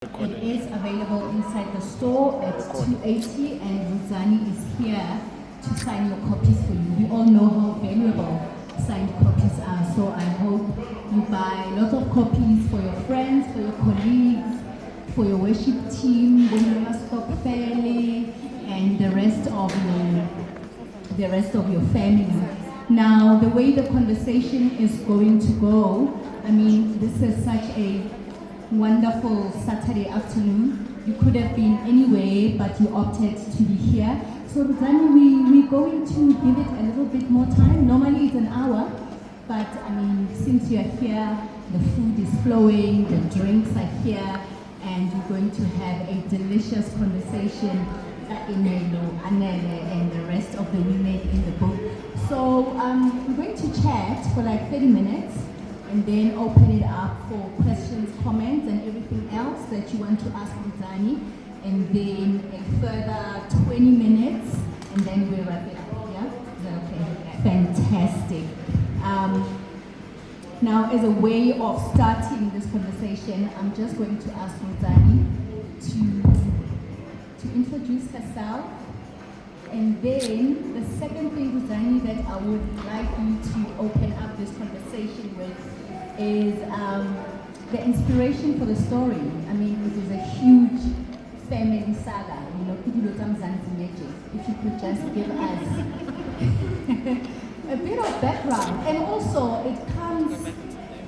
It is available inside the store at 280, and Ruzani is here to sign your copies for you. We all know how valuable signed copies are, so I hope you buy a lot of copies for your friends, for your colleagues, for your worship team, family, and the rest of your family. Now, the way the conversation is going to go, I mean, this is such a wonderful Saturday afternoon. You could have been anywhere, but you opted to be here. So then we're going to give it a little bit more time. Normally it's an hour, but I mean, since you're here, the food is flowing, the drinks are here, and you're going to have a delicious conversation Inelo, Anele, and the rest of the women in the book. So we're going to chat for like 30 minutes, and then open it up for questions, comments, and everything else that you want to ask Ruzani. And then a further 20 minutes, and then we'll wrap it up. Yeah? Is that okay? Fantastic. Now, as a way of starting this conversation, I'm just going to ask Ruzani to introduce herself. And then the second thing, Ruzani, that I would like you to open up this conversation with is the inspiration for the story. I mean, it is a huge family saga. You know, if you could just give us a bit of background. And also, it comes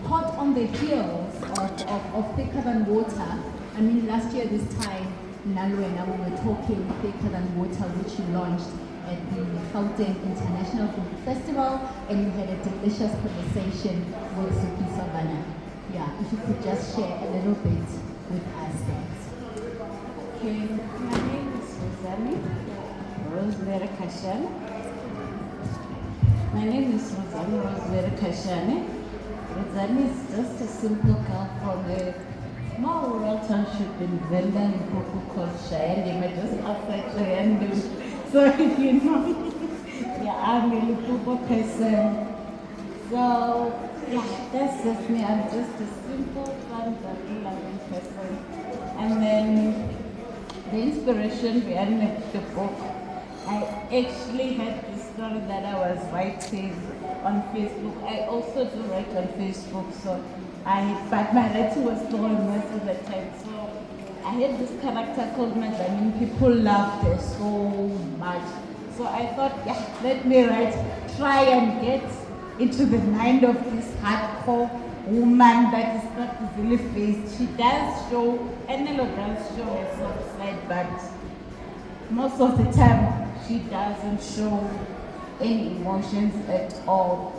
hot on the heels of Thicker Than Water. I mean, last year this time, Nalu and I were talking Thicker Than Water, which you launched at the Gauteng International Film Festival, and you had a delicious conversation with Suki Savannah. Yeah, if you could just share a little bit with us then. Okay, my name is Ruzani Rosemary Kashane. My name is Ruzani Rosemary Kashane. Ruzani is just a simple girl from a small rural township in Venda in Kuku called Cheyenne. I'm just outside Cheyenne. So if you know, yeah, I'm a Limpopo person. So yeah, that's just me. I'm just a simple, fun, loving person. And then the inspiration behind the book, I actually had this story that I was writing on Facebook. I also do write on Facebook, but my writing was stolen most of the time. So I had this character called Madame. People loved her so much. So I thought, yeah, let me try and get into the mind of this hardcore woman that is not easily faced. She does show, Enelo does show a soft side, but most of the time she doesn't show any emotions at all.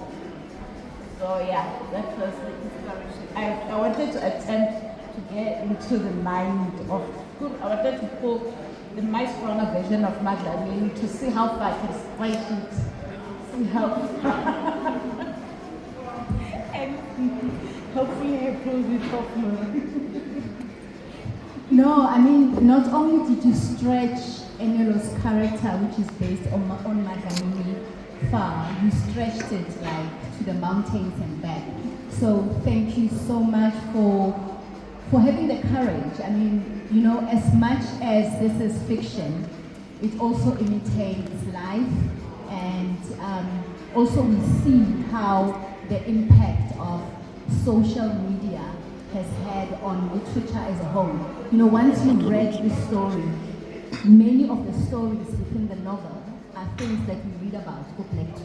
So yeah, that was the inspiration. I wanted to attempt to get into the mind of, I wanted to pull my stronger version of Madeleine to see how far I can stretch it. See how far. And hopefully I pulled it off more. No, I mean, not only did you stretch Enelo's character, which is based on Madeleine, far, you stretched it like to the mountains and back. So thank you so much for having the courage. I mean, you know, as much as this is fiction, it also imitates life, and also we see how the impact of social media has had on literature as a whole. You know, once you read the story, many of the stories within the novel are things that we read about, like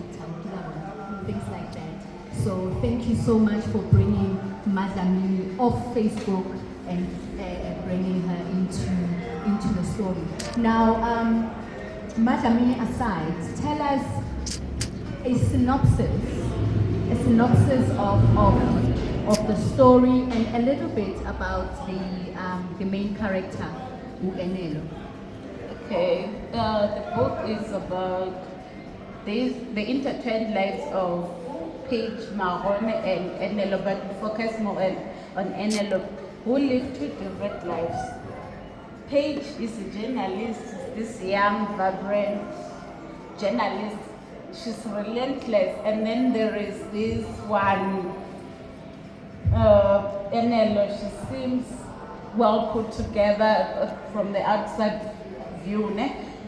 things like that. So thank you so much for bringing Madame off Facebook and bringing her into the story. Now, Madame aside, tell us a synopsis of the story and a little bit about the main character, Enelo. Okay, the book is about the intertwined lives of Paige, Mahone, and Enelo, but we focus more on Enelo, who live two different lives. Paige is a journalist, this young, vibrant journalist. She's relentless, and then there is this one, Enelo. She seems well put together from the outside view.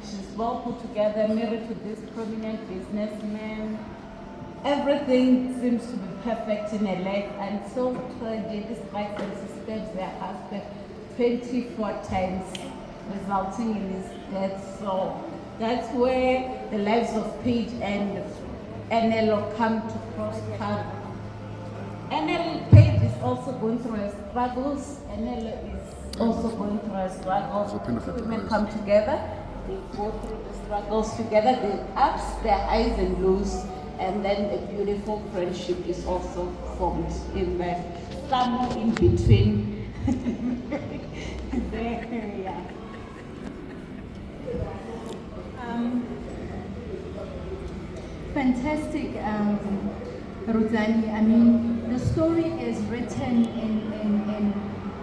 She's well put together, married to this prominent businessman. Everything seems to be perfect in her life, and so tragedy, despite and suspects their husband 24 times, resulting in his death. So that's where the lives of Paige and NL come to cross paths. Paige is also going through her struggles. NL is also going through her struggles. Two women come together, they go through the struggles together, the ups, their highs and lows, and then a beautiful friendship is also formed in there, somewhere in between. There we are. Fantastic, Rodzani. I mean, the story is written in